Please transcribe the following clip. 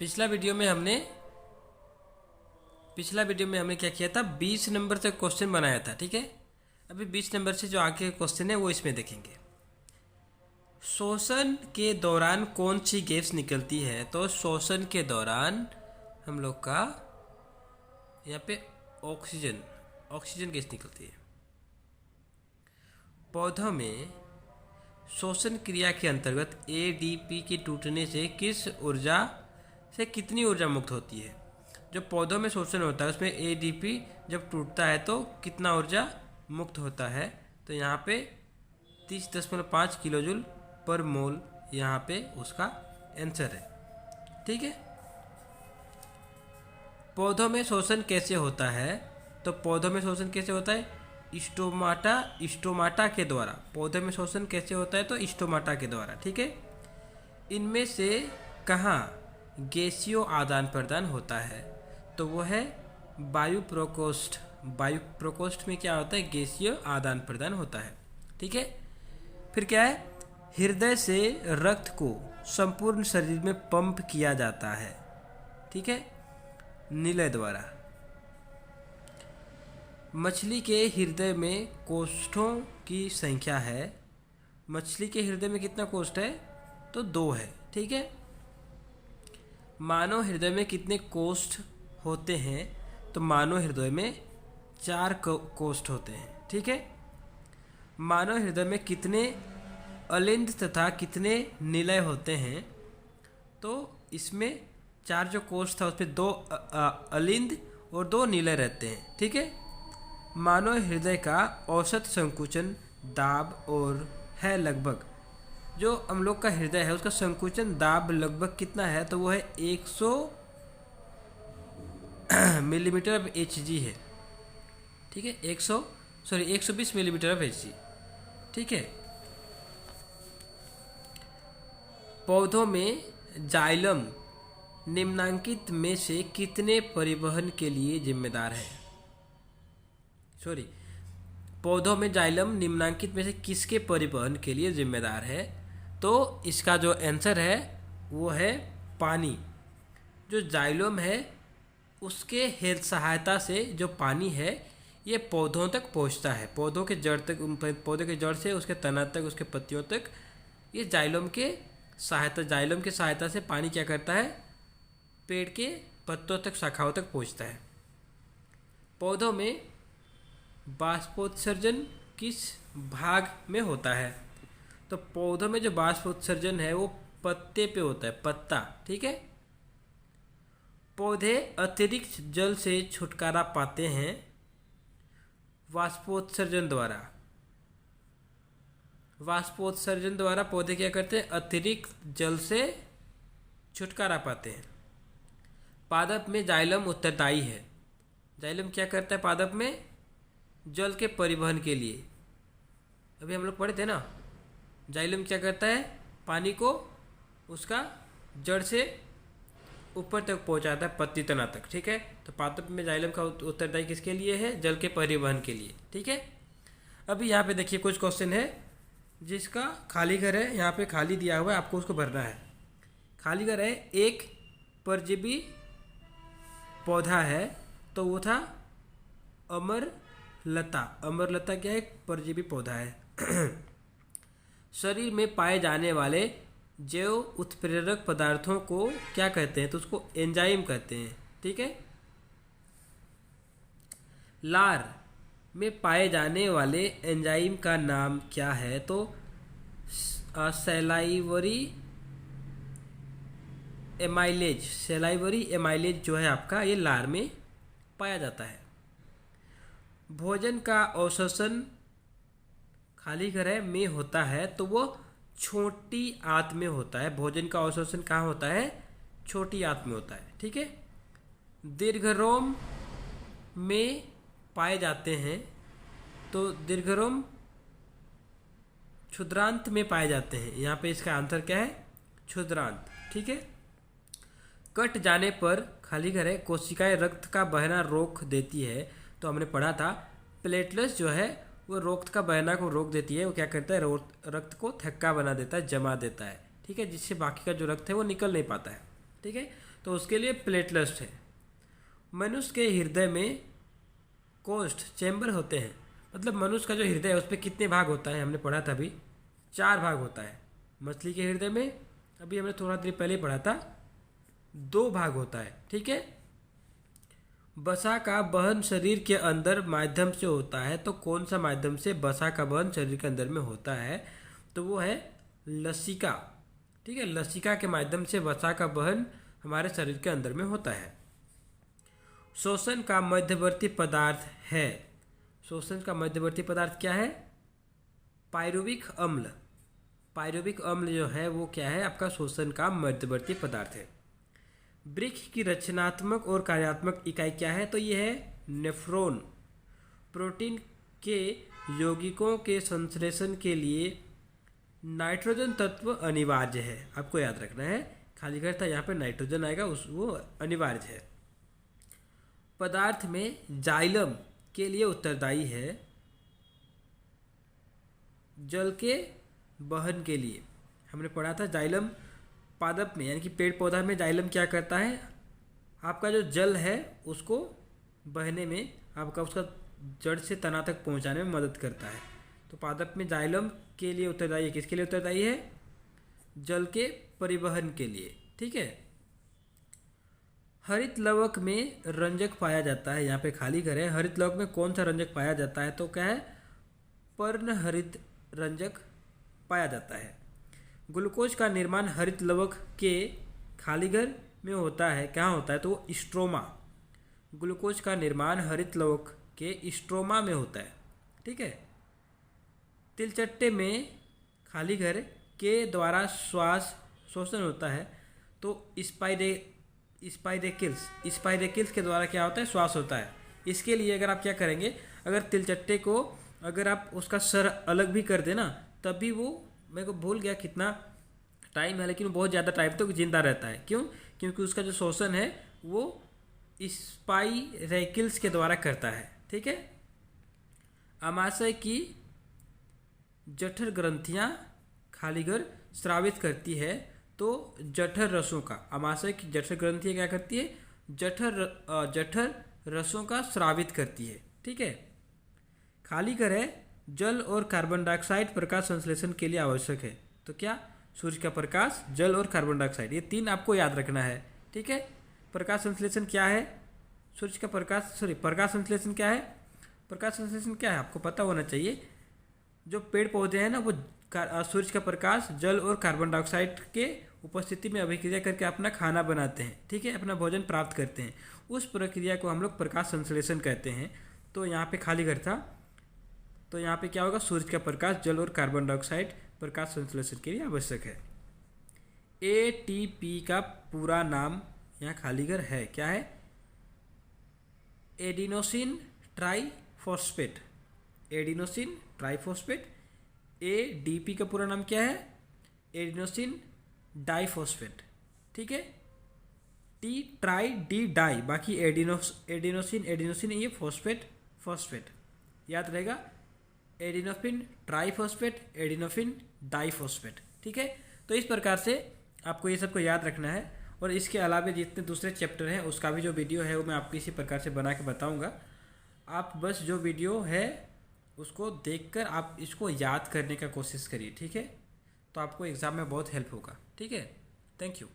पिछला वीडियो में हमने क्या किया था, 20 नंबर से क्वेश्चन बनाया था। ठीक है, अभी 20 नंबर से जो आगे क्वेश्चन है वो इसमें देखेंगे। श्वसन के दौरान कौन सी गैस निकलती है? तो श्वसन के दौरान हम लोग का यहाँ पे ऑक्सीजन गैस निकलती है। पौधों में श्वसन क्रिया के अंतर्गत एडीपी के टूटने से कितनी ऊर्जा मुक्त होती है? जो पौधों में श्वसन होता है उसमें एडीपी जब टूटता है तो कितना ऊर्जा मुक्त होता है? तो यहाँ पे 30.5 किलोजूल पर मोल यहाँ पे उसका आंसर है। ठीक है, पौधों में श्वसन कैसे होता है? तो पौधों में श्वसन कैसे होता है? स्टोमाटा के द्वारा। पौधे में श्वसन कैसे होता है? तो स्टोमाटा के द्वारा। ठीक है, इनमें से कहाँ गैसीय आदान प्रदान होता है? तो वो है वायु प्रकोष्ठ। वायु प्रकोष्ठ में क्या होता है? गैसीय आदान प्रदान होता है। ठीक है, फिर क्या है? हृदय से रक्त को संपूर्ण शरीर में पंप किया जाता है। ठीक है, निलय द्वारा। मछली के हृदय में कोष्ठों की संख्या है। मछली के हृदय में कितना कोष्ठ है? तो 2 है। ठीक है, मानव हृदय में कितने कोष्ठ होते हैं? तो मानव हृदय में 4 कोष्ठ होते हैं। ठीक है, मानव हृदय में कितने अलिंद तथा कितने निलय होते हैं? तो इसमें 4 जो कोष्ठ था उसमें 2 अलिंद और 2 निलय रहते हैं। ठीक है, मानव हृदय का औसत संकुचन दाब और है लगभग, जो हम लोग का हृदय है उसका संकुचन दाब लगभग कितना है? तो वो है 100 मिलीमीटर ऑफ Hg है। ठीक है, 120 मिलीमीटर ऑफ Hg। ठीक है, पौधों में जाइलम निम्नांकित में से कितने परिवहन के लिए जिम्मेदार है? पौधों में जाइलम निम्नांकित में से किसके परिवहन के लिए जिम्मेदार है? तो इसका जो आंसर है वो है पानी। जो जाइलम है उसके हेल्थ सहायता से जो पानी है ये पौधों तक पहुंचता है। पौधों के जड़ तक, पौधे के जड़ से उसके तना तक, उसके पत्तियों तक ये जाइलम के सहायता से पानी क्या करता है? पेड़ के पत्तों तक, शाखाओं तक पहुंचता है। पौधों में बाष्पोत्सर्जन किस भाग में होता है? तो पौधों में जो बाष्पोत्सर्जन है वो पत्ते पे होता है, पत्ता। ठीक है, पौधे अतिरिक्त जल से छुटकारा पाते हैं वाष्पोत्सर्जन द्वारा। वाष्पोत्सर्जन द्वारा पौधे क्या करते हैं? अतिरिक्त जल से छुटकारा पाते हैं। पादप में जाइलम उत्तरदायी है। जाइलम क्या करता है पादप में? जल के परिवहन के लिए। अभी हम लोग पढ़े थे ना, जाइलम क्या करता है? पानी को उसका जड़ से ऊपर तक पहुंचाता है, पत्ती तना तक। ठीक है, तो पादप में जाइलम का उत्तरदायी किसके लिए है? जल के परिवहन के लिए। ठीक है, अभी यहाँ पे देखिए कुछ क्वेश्चन है जिसका खाली घर है, यहाँ पे खाली दिया हुआ है, आपको उसको भरना है। खाली घर है, एक परजीवी पौधा है, तो वो था अमरलता। अमरलता क्या है? एक परजीवी पौधा है। शरीर में पाए जाने वाले जैव उत्प्रेरक पदार्थों को क्या कहते हैं? तो उसको एंजाइम कहते हैं। ठीक है, लार में पाए जाने वाले एंजाइम का नाम क्या है? तो सैलाइवरी एमाइलेज जो है आपका, ये लार में पाया जाता है। भोजन का अवशोषण खाली घर है में होता है, तो वो छोटी आंत में होता है। भोजन का अवशोषण कहाँ होता है? छोटी आंत में होता है। ठीक है, दीर्घरोम में पाए जाते हैं, तो दीर्घरोम क्षुद्रांत में पाए जाते हैं। यहाँ पे इसका आंसर क्या है? क्षुद्रांत। ठीक है, कट जाने पर खाली घर है, कोशिकाएं रक्त का बहना रोक देती है। तो हमने पढ़ा था प्लेटलेट्स जो है वो रक्त का बहना को रोक देती है। वो क्या करता है? रक्त को थक्का बना देता है, जमा देता है। ठीक है, जिससे बाकी का जो रक्त है वो निकल नहीं पाता है। ठीक है, तो उसके लिए प्लेटलेट्स है। मनुष्य के हृदय में कोष्ठ चैम्बर होते हैं, मतलब मनुष्य का जो हृदय है उसमें कितने भाग होता है, हमने पढ़ा था अभी 4 भाग होता है। मछली के हृदय में अभी हमने थोड़ा देर पहले पढ़ा था 2 भाग होता है, ठीक है। वसा का वहन शरीर के अंदर माध्यम से होता है, तो कौन सा माध्यम से वसा का वहन शरीर के अंदर में होता है, तो वो है लसिका, ठीक है। लसिका के माध्यम से वसा का वहन हमारे शरीर के अंदर में होता है। शोषण का मध्यवर्ती पदार्थ है, शोषण का मध्यवर्ती पदार्थ क्या है, पायरुविक अम्ल। पायरुविक अम्ल जो है वो क्या है, आपका शोषण का मध्यवर्ती पदार्थ है। वृक्क की रचनात्मक और कार्यात्मक इकाई क्या है, तो ये है नेफ्रॉन। प्रोटीन के यौगिकों के संश्लेषण के लिए नाइट्रोजन तत्व अनिवार्य है, आपको याद रखना है, खाली घर था यहाँ पे नाइट्रोजन आएगा, वो अनिवार्य है। पदार्थ में जाइलम के लिए उत्तरदायी है, जल के वहन के लिए। हमने पढ़ा था जाइलम पादप में यानी कि पेड़ पौधा में जाइलम क्या करता है, आपका जो जल है उसको बहने में, आपका उसका जड़ से तना तक पहुंचाने में मदद करता है। तो पादप में जाइलम के लिए उत्तरदायी है, किसके लिए उत्तरदायी है, जल के परिवहन के लिए, ठीक है। हरित लवक में रंजक पाया जाता है, यहाँ पे खाली घर है। हरित लवक में कौन सा रंजक पाया जाता है, तो क्या है, पर्णहरित रंजक पाया जाता है। ग्लूकोज का निर्माण हरित लवक के खाली घर में होता है, कहाँ होता है, तो वो स्ट्रोमा। ग्लूकोज का निर्माण हरित लवक के स्ट्रोमा में होता है, ठीक है। तिलचट्टे में खाली घर के द्वारा श्वास शोषण होता है, तो स्पाइरेकिल्स के द्वारा क्या होता है, श्वास होता है। इसके लिए अगर आप क्या करेंगे, अगर तिलचट्टे को अगर आप उसका सर अलग भी कर देना, तब भी वो, मेरे को भूल गया कितना टाइम है, लेकिन वो बहुत ज़्यादा टाइम तक जिंदा रहता है। क्यों, क्योंकि उसका जो शोषण है वो स्पाइरेकिल्स के द्वारा करता है, ठीक है। आमाशय की जठर ग्रंथियाँ खाली घर स्रावित करती है, तो जठर रसों का, आमाशय की जठर ग्रंथियाँ क्या करती है, जठर रसों का स्रावित करती है, ठीक है। खाली घर है जल और कार्बन डाइऑक्साइड प्रकाश संश्लेषण के लिए आवश्यक है, तो क्या, सूर्य का प्रकाश, जल और कार्बन डाइऑक्साइड, ये 3 आपको याद रखना है, ठीक है। प्रकाश संश्लेषण क्या है, सूर्य का प्रकाश, प्रकाश संश्लेषण क्या है, प्रकाश संश्लेषण क्या है आपको पता होना चाहिए। जो पेड़ पौधे हैं ना, वो सूर्य का प्रकाश, जल और कार्बन डाइऑक्साइड के उपस्थिति में अभिक्रिया करके अपना खाना बनाते हैं, ठीक है, अपना भोजन प्राप्त करते हैं। उस प्रक्रिया को हम लोग प्रकाश संश्लेषण कहते हैं। तो यहाँ पे खाली घर था, तो यहाँ पे क्या होगा, सूर्य का प्रकाश, जल और कार्बन डाइऑक्साइड प्रकाश संश्लेषण के लिए आवश्यक है। ATP का पूरा नाम यहाँ खाली घर है, क्या है, adenosine triphosphate. Adenosine triphosphate. ADP का पूरा नाम क्या है, एडिनोसिन डाइफॉस्फेट, ठीक है। डी डाई, बाकी एडिनोसिन ये फॉस्फेट याद रहेगा, एडिनोफिन ट्राइफॉस्फेट, एडिनोफिन डाइफॉस्फेट, ठीक है। तो इस प्रकार से आपको ये सबको याद रखना है। और इसके अलावा जितने दूसरे चैप्टर हैं उसका भी जो वीडियो है वो मैं आपको इसी प्रकार से बना के बताऊंगा। आप बस जो वीडियो है उसको देखकर आप इसको याद करने का कोशिश करिए, ठीक है। तो आपको एग्ज़ाम में बहुत हेल्प होगा, ठीक है। Thank you.